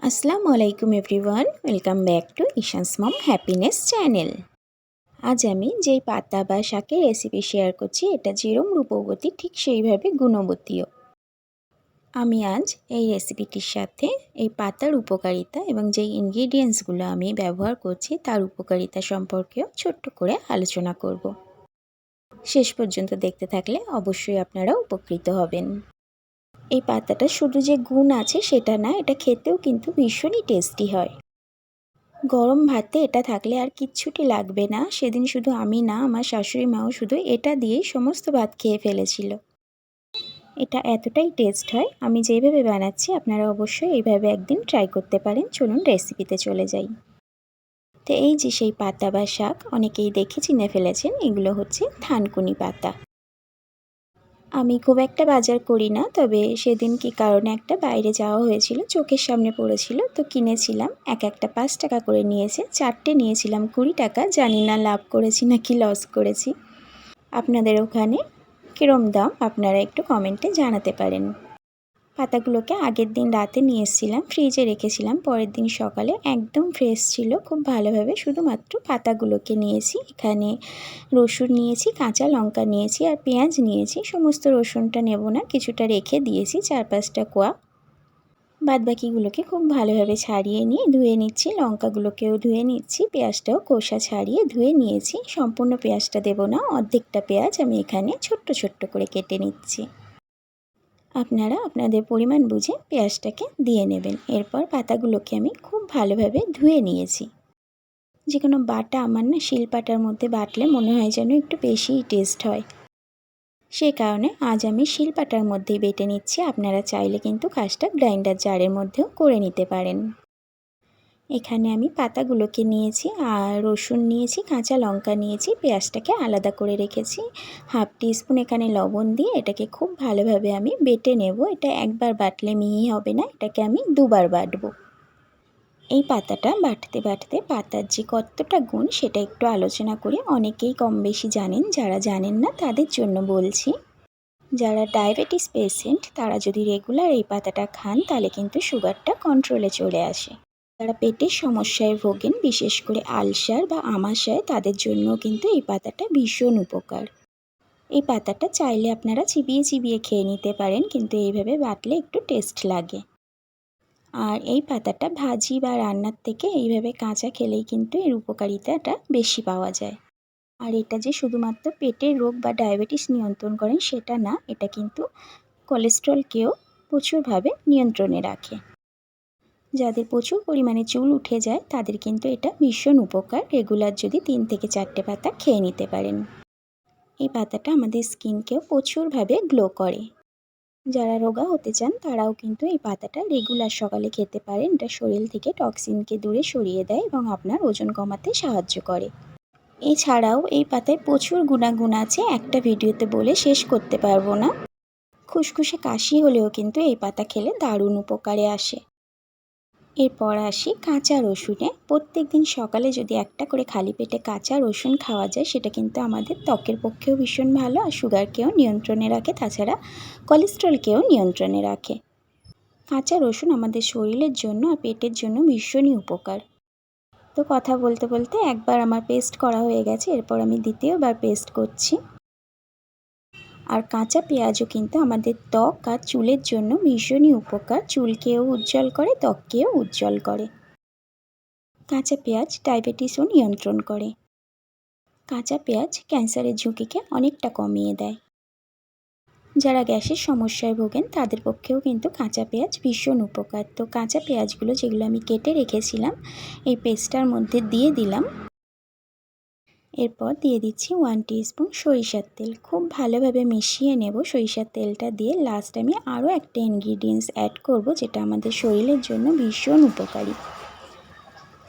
আসসালামু আলাইকুম everyone, welcome back to Ishan's mom happiness channel. আজ আমি যেই পাতা বা শাকের রেসিপি শেয়ার করছি, এটা যেরম রূপবতী ঠিক সেইভাবে গুণবতীও। আমি আজ এই রেসিপিটির সাথে এই পাতার উপকারিতা এবং যেই ইনগ্রিডিয়েন্টসগুলো আমি ব্যবহার করছি তার উপকারিতা সম্পর্কেও ছোট্ট করে আলোচনা করব। শেষ পর্যন্ত দেখতে থাকলে অবশ্যই আপনারা উপকৃত হবেন। এই পাতাটা শুধু যে গুণ আছে সেটা না, এটা খেতেও কিন্তু ভীষণই টেস্টি হয়। গরম ভাতে এটা থাকলে আর কিচ্ছুটি লাগবে না। সেদিন শুধু আমি না, আমার শাশুড়ি মাও শুধু এটা দিয়েই সমস্ত ভাত খেয়ে ফেলেছিল। এটা এতটাই টেস্ট হয়, আমি যেভাবে বানাচ্ছি আপনারা অবশ্যই এইভাবে একদিন ট্রাই করতে পারেন। চলুন রেসিপিতে চলে যাই। তো এই যে সেই পাতা বা শাক, অনেকেই দেখে চিনে ফেলেছেন, এগুলো হচ্ছে থানকুনি পাতা। আমি খুব একটা বাজার করি না, তবে সেদিন কি কারণে একটা বাইরে যাওয়া হয়েছিল, চোখের সামনে পড়েছিল, তো কিনেছিলাম। একটা 5 টাকা করে নিয়েছে, 4টে নিয়েছিলাম 20 টাকা। জানি না লাভ করেছি নাকি লস করেছি। আপনাদের ওখানে কীরম দাম আপনারা একটু কমেন্টে জানাতে পারেন। পাতাগুলোকে আগের দিন রাতে নিয়ে এসেছিলাম, ফ্রিজে রেখেছিলাম। পরের দিন সকালে একদম ফ্রেশ ছিল, খুব ভালোভাবে শুধুমাত্র পাতাগুলোকে নিয়েছি। এখানে রসুন নিয়েছি, কাঁচা লঙ্কা নিয়েছি আর পেঁয়াজ নিয়েছি। সমস্ত রসুনটা নেব না, কিছুটা রেখে দিয়েছি, 4-5টা কোয়া। বাদবাকিগুলোকে খুব ভালোভাবে ছাড়িয়ে নিয়ে ধুয়ে নিচ্ছি। লঙ্কাগুলোকেও ধুয়ে নিচ্ছি, পেঁয়াজটাও খোসা ছাড়িয়ে ধুয়ে নিয়েছি। সম্পূর্ণ পেঁয়াজটা দেব না, অর্ধেকটা পেঁয়াজ আমি এখানে ছোট্ট ছোট্ট করে কেটে নিচ্ছি। আপনারা আপনাদের পরিমাণ বুঝে পেঁয়াজটাকে দিয়ে নেবেন। এরপর পাতাগুলোকে আমি খুব ভালোভাবে ধুয়ে নিয়েছি। যে কোনো বাটা আমার না শিলপাটার মধ্যে বাটলে মনে হয় যেন একটু বেশিই টেস্ট হয়। সে কারণে আজ আমি শিলপাটার মধ্যেই বেটে নিচ্ছি। আপনারা চাইলে কিন্তু কাজটা গ্রাইন্ডার জারের মধ্যেও করে নিতে পারেন। এখানে আমি পাতাগুলোকে নিয়েছি আর রসুন নিয়েছি, কাঁচা লঙ্কা নিয়েছি, পেঁয়াজটাকে আলাদা করে রেখেছি। 1/2 টিস্পুন এখানে লবণ দিয়ে এটাকে খুব ভালোভাবে আমি বেটে নেব। এটা একবার বাটলে মিহি হবে না, এটাকে আমি দুবার বাটবো। এই পাতাটা বাটতে বাটতে পাতার যে কতটা গুণ সেটা একটু আলোচনা করি। অনেকেই কম বেশি জানেন, যারা জানেন না তাদের জন্য বলছি। যারা ডায়াবেটিস পেশেন্ট তারা যদি রেগুলার এই পাতাটা খান তাহলে কিন্তু সুগারটা কন্ট্রোলে চলে আসে। যারা পেটের সমস্যায় ভোগেন, বিশেষ করে আলসার বা আমাশয়, তাদের জন্য কিন্তু এই পাতাটা ভীষণ উপকার। এই পাতাটা চাইলে আপনারা চিবিয়ে চিবিয়ে খেয়ে নিতে পারেন, কিন্তু এইভাবে বাটলে একটু টেস্ট লাগে। আর এই পাতাটা ভাজি বা রান্নার থেকে এইভাবে কাঁচা খেলেই কিন্তু এর উপকারিতাটা বেশি পাওয়া যায়। আর এটা যে শুধুমাত্র পেটের রোগ বা ডায়াবেটিস নিয়ন্ত্রণ করেন সেটা না, এটা কিন্তু কোলেস্ট্রলকেও প্রচুরভাবে নিয়ন্ত্রণে রাখে। যাদের প্রচুর পরিমাণে চুল উঠে যায় তাদের কিন্তু এটা ভীষণ উপকার। রেগুলার যদি 3 থেকে 4টে পাতা খেয়ে নিতে পারেন। এই পাতাটা আমাদের স্কিনকেও প্রচুরভাবে গ্লো করে। যারা রোগা হতে চান তারাও কিন্তু এই পাতাটা রেগুলার সকালে খেতে পারেন। এটা শরীর থেকে টক্সিনকে দূরে সরিয়ে দেয় এবং আপনার ওজন কমাতে সাহায্য করে। এছাড়াও এই পাতায় প্রচুর গুণাগুণ আছে, একটা ভিডিওতে বলে শেষ করতে পারবো না। খুসখুসে কাশি হলেও কিন্তু এই পাতা খেলে দারুণ উপকারে আসে। এরপর আসি কাঁচা রসুনে। প্রত্যেক দিন সকালে যদি একটা করে খালি পেটে কাঁচা রসুন খাওয়া যায় সেটা কিন্তু আমাদের ত্বকের পক্ষেও ভীষণ ভালো, আর সুগারকেও নিয়ন্ত্রণে রাখে, তাছাড়া কোলেস্ট্রলকেও নিয়ন্ত্রণে রাখে। কাঁচা রসুন আমাদের শরীরের জন্য আর পেটের জন্য ভীষণই উপকার। তো কথা বলতে বলতে একবার আমার পেস্ট করা হয়ে গেছে, এরপর আমি দ্বিতীয়বার পেস্ট করছি। আর কাঁচা পেঁয়াজও কিন্তু আমাদের ত্বক আর চুলের জন্য ভীষণই উপকার। চুলকেও উজ্জ্বল করে, ত্বককেও উজ্জ্বল করে। কাঁচা পেঁয়াজ ডায়াবেটিসও নিয়ন্ত্রণ করে। কাঁচা পেঁয়াজ ক্যান্সারের ঝুঁকিকে অনেকটা কমিয়ে দেয়। যারা গ্যাসের সমস্যায় ভোগেন তাদের পক্ষেও কিন্তু কাঁচা পেঁয়াজ ভীষণ উপকার। তো কাঁচা পেঁয়াজগুলো যেগুলো আমি কেটে রেখেছিলাম এই পেস্টটার মধ্যে দিয়ে দিলাম। এরপর দিয়ে দিচ্ছি 1 টিস্পুন সরিষার তেল। খুব ভালোভাবে মিশিয়ে নেব সরিষার তেলটা দিয়ে। লাস্ট আমি আরও একটা ইনগ্রিডিয়েন্টস অ্যাড করব যেটা আমাদের শরীরের জন্য ভীষণ উপকারী।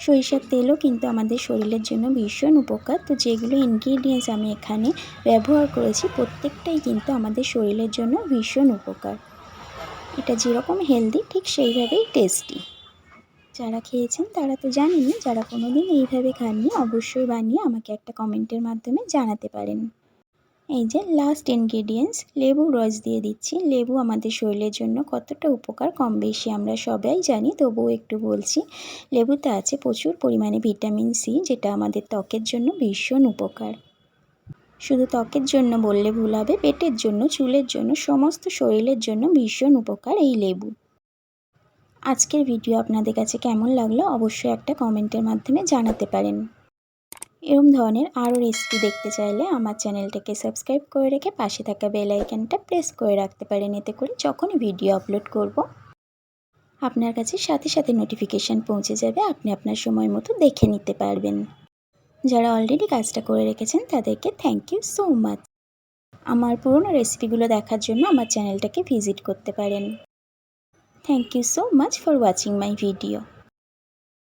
সরিষার তেলও কিন্তু আমাদের শরীরের জন্য ভীষণ উপকার। তো যেগুলো ইনগ্রিডিয়েন্টস আমি এখানে ব্যবহার করেছি প্রত্যেকটাই কিন্তু আমাদের শরীরের জন্য ভীষণ উপকার। এটা যেরকম হেলদি ঠিক সেইভাবেই টেস্টি। যারা খেয়েছেন তারা তো জানেনই, যারা কোনো দিন এইভাবে খাননি অবশ্যই বানিয়ে আমাকে একটা কমেন্টের মাধ্যমে জানাতে পারেন। এই যে লাস্ট ইনগ্রেডিয়েন্টস লেবুর রস দিয়ে দিচ্ছি। লেবু আমাদের শরীরের জন্য কতটা উপকার কম বেশি আমরা সবাই জানি, তবুও একটু বলছি। লেবুতে আছে প্রচুর পরিমাণে ভিটামিন সি, যেটা আমাদের ত্বকের জন্য ভীষণ উপকার। শুধু ত্বকের জন্য বললে ভুল হবে, পেটের জন্য, চুলের জন্য, সমস্ত শরীরের জন্য ভীষণ উপকার এই লেবু। আজকের ভিডিও আপনাদের কাছে কেমন লাগলো অবশ্যই একটা কমেন্টের মাধ্যমে জানাতে পারেন। এরকম ধরনের আরও রেসিপি দেখতে চাইলে আমার চ্যানেলটাকে সাবস্ক্রাইব করে রেখে পাশে থাকা বেল আইকনটা প্রেস করে রাখতে পারেন। এতে করে যখনই ভিডিও আপলোড করব আপনার কাছে সাথে সাথে নোটিফিকেশান পৌঁছে যাবে, আপনি আপনার সময় মতো দেখে নিতে পারবেন। যারা অলরেডি কাজটা করে রেখেছেন তাদেরকে থ্যাংক ইউ সো মাচ। আমার পুরনো রেসিপিগুলো দেখার জন্য আমার চ্যানেলটাকে ভিজিট করতে পারেন। Thank you so much for watching my video.